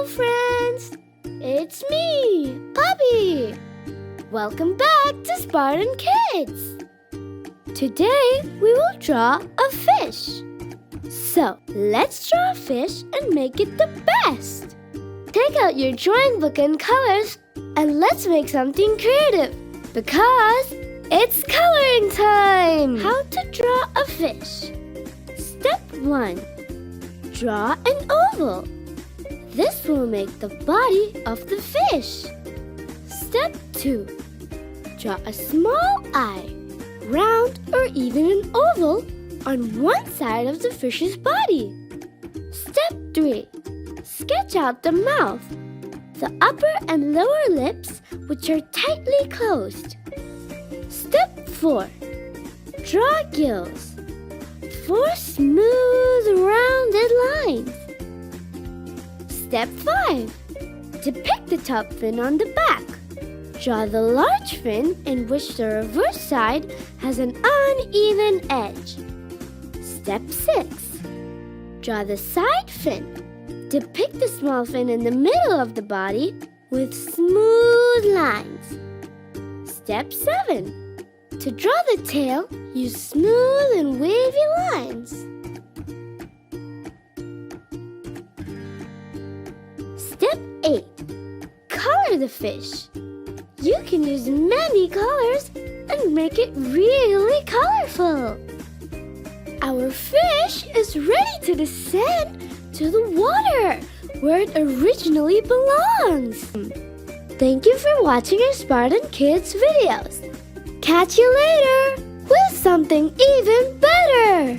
friends! It's me, Poppy! Welcome back to Spartan Kids! Today we will draw a fish. So let's draw a fish and make it the best! Take out your drawing book and colors and let's make something creative because it's coloring time! How to draw a fish. Step 1. Draw an oval. This will make the body of the fish. Step 2. Draw a small eye, round or even an oval, on one side of the fish's body. Step 3. Sketch out the mouth, the upper and lower lips, which are tightly closed. Step 4. Draw gills. 4 smooth, rounded lines. Step 5. Depict the top fin on the back. Draw the large fin in which the reverse side has an uneven edge. Step 6. Draw the side fin. Depict the small fin in the middle of the body with smooth lines. Step 7. To draw the tail, use smooth and wavy lines. Step 8. Color the fish. You can use many colors and make it really colorful. Our fish is ready to descend to the water where it originally belongs. Thank you for watching our Spartan Kids videos. Catch you later with something even better!